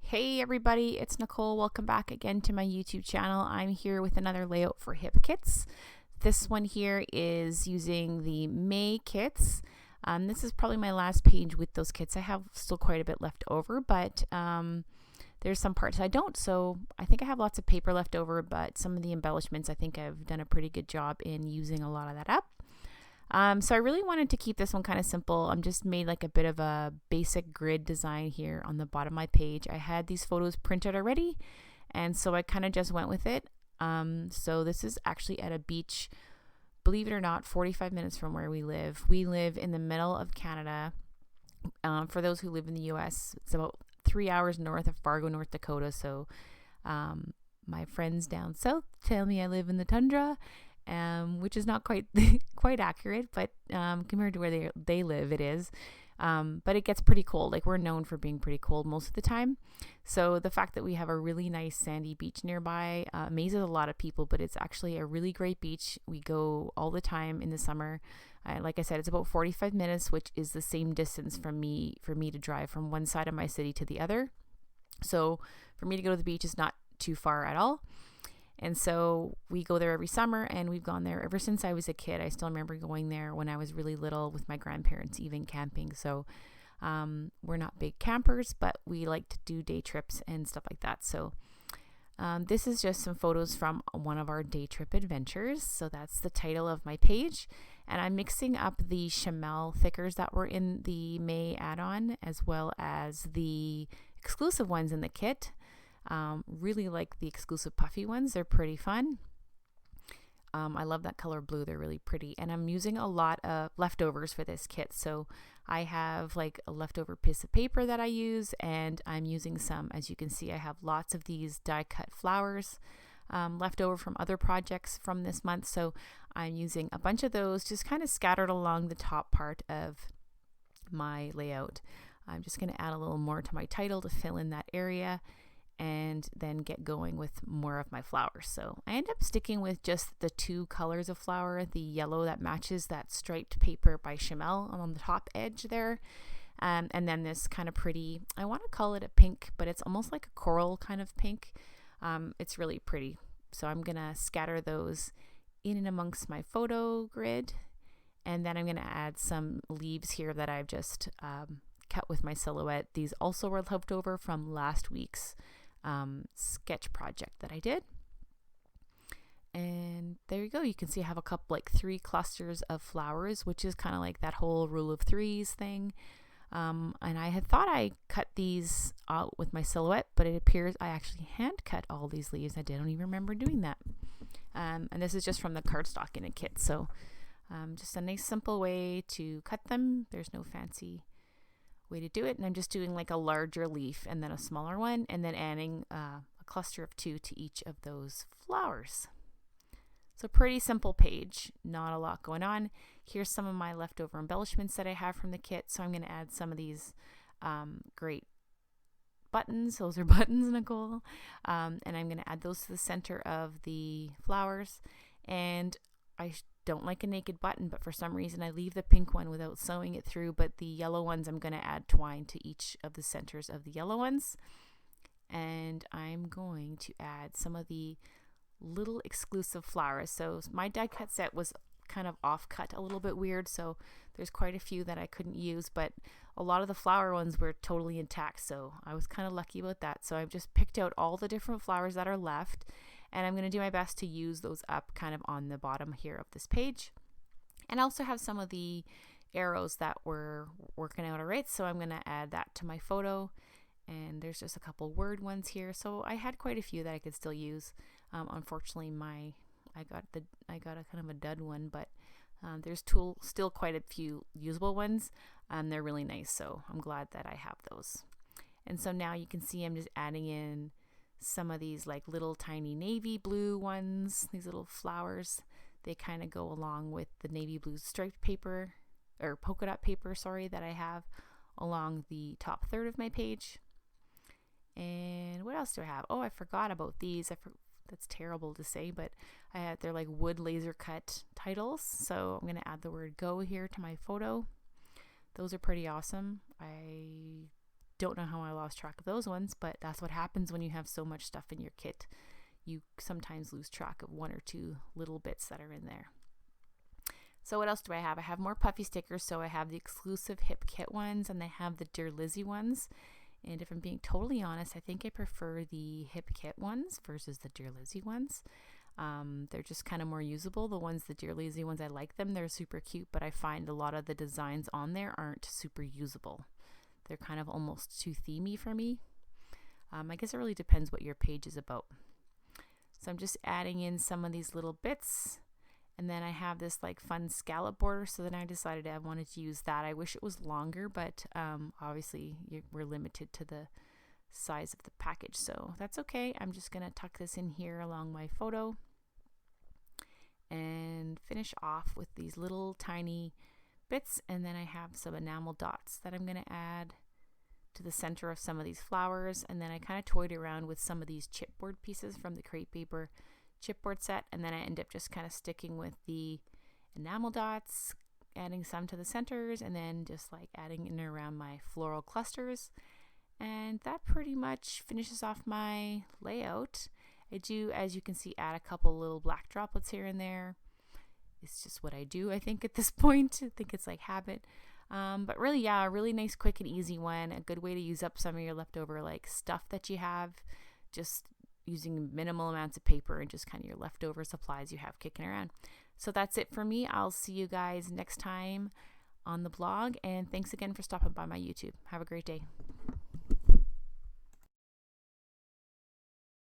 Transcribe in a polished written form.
Hey everybody, it's Nicole. Welcome back again to my YouTube channel. I'm here with another layout for hip kits. This one here is using the May kits. This is probably my last page with those kits. I have still quite a bit left over, but there's some parts I don't, so I think I have lots of paper left over, but some of the embellishments I think I've done a pretty good job in using a lot of that up. So I really wanted to keep this one kind of simple. I'm just made like a bit of a basic grid design here on the bottom of my page. I had these photos printed already, and so I kind of just went with it. So this is actually at a beach, believe it or not, 45 minutes from where we live. We live in the middle of Canada. For those who live in the US, it's about 3 hours north of Fargo, North Dakota. So my friends down south tell me I live in the tundra. Which is not quite quite accurate, but compared to where they live, it is. But it gets pretty cold. Like, we're known for being pretty cold most of the time. So the fact that we have a really nice sandy beach nearby amazes a lot of people, but it's actually a really great beach. We go all the time in the summer. Like I said, it's about 45 minutes, which is the same distance for me to drive from one side of my city to the other. So for me to go to the beach is not too far at all. And so we go there every summer, and we've gone there ever since I was a kid. I still remember going there when I was really little with my grandparents, even camping. So we're not big campers, but we like to do day trips and stuff like that. So this is just some photos from one of our day trip adventures. So that's the title of my page. And I'm mixing up the Chamel thickers that were in the May add-on, as well as the exclusive ones in the kit. Really like the exclusive puffy ones. They're pretty fun. I love that color blue. They're really pretty. And I'm using a lot of leftovers for this kit. So I have like a leftover piece of paper that I use, and I'm using some, as you can see, I have lots of these die cut flowers left over from other projects from this month. So I'm using a bunch of those just kind of scattered along the top part of my layout. I'm just going to add a little more to my title to fill in that area, and then get going with more of my flowers. So I end up sticking with just the two colors of flower, the yellow that matches that striped paper by Chamel on the top edge there, and then this kind of pretty, I want to call it a pink, but it's almost like a coral kind of pink. It's really pretty. So I'm gonna scatter those in and amongst my photo grid, and then I'm gonna add some leaves here that I've just cut with my silhouette. These also were left over from last week's sketch project that I did. And there you go. You can see I have a couple, like 3 clusters of flowers, which is kind of like that whole rule of threes thing. And I had thought I cut these out with my silhouette, but it appears I actually hand cut all these leaves. I don't even remember doing that. And this is just from the cardstock in a kit. So just a nice simple way to cut them. There's no fancy way to do it, and I'm just doing like a larger leaf and then a smaller one, and then adding a cluster of 2 to each of those flowers. So pretty simple page, not a lot going on. Here's some of my leftover embellishments that I have from the kit. So I'm going to add some of these great buttons. Those are buttons, Nicole. And I'm going to add those to the center of the flowers. And I don't like a naked button, but for some reason I leave the pink one without sewing it through, but the yellow ones I'm going to add twine to each of the centers of the yellow ones. And I'm going to add some of the little exclusive flowers. So my die cut set was kind of off cut, a little bit weird, so there's quite a few that I couldn't use, but a lot of the flower ones were totally intact, so I was kind of lucky about that. So I've just picked out all the different flowers that are left, and I'm going to do my best to use those up kind of on the bottom here of this page. And I also have some of the arrows that were working out alright, so I'm going to add that to my photo. And there's just a couple word ones here, so I had quite a few that I could still use. Unfortunately, I got a kind of a dud one, but there's still quite a few usable ones, and they're really nice, so I'm glad that I have those. And so now you can see I'm just adding in some of these like little tiny navy blue ones, these little flowers. They kind of go along with the navy blue striped paper, or polka dot paper, sorry, that I have along the top third of my page. And what else do I have? Oh, I forgot about these. That's terrible to say, but they're like wood laser cut titles. So I'm going to add the word go here to my photo. Those are pretty awesome. I don't know how I lost track of those ones, but that's what happens when you have so much stuff in your kit. You sometimes lose track of one or two little bits that are in there. So what else do I have? I have more puffy stickers. So I have the exclusive Hip Kit ones, and I have the Dear Lizzie ones. And if I'm being totally honest, I think I prefer the Hip Kit ones versus the Dear Lizzie ones. They're just kind of more usable. The Dear Lizzie ones, I like them. They're super cute, but I find a lot of the designs on there aren't super usable. They're kind of almost too themey for me. I guess it really depends what your page is about. So I'm just adding in some of these little bits. And then I have this like fun scallop border, so then I decided I wanted to use that. I wish it was longer, but obviously we're limited to the size of the package, so that's okay. I'm just gonna tuck this in here along my photo and finish off with these little tiny bits. And then I have some enamel dots that I'm gonna add to the center of some of these flowers. And then I kind of toyed around with some of these chipboard pieces from the crepe paper chipboard set, and then I end up just kind of sticking with the enamel dots, adding some to the centers, and then just like adding in around my floral clusters. And that pretty much finishes off my layout. I do, as you can see, add a couple little black droplets here and there. It's just what I do, I think, at this point. I think it's like habit. But really, yeah, a really nice, quick and easy one. A good way to use up some of your leftover like stuff that you have, just using minimal amounts of paper and just kind of your leftover supplies you have kicking around. So that's it for me. I'll see you guys next time on the blog, and thanks again for stopping by my YouTube. Have a great day.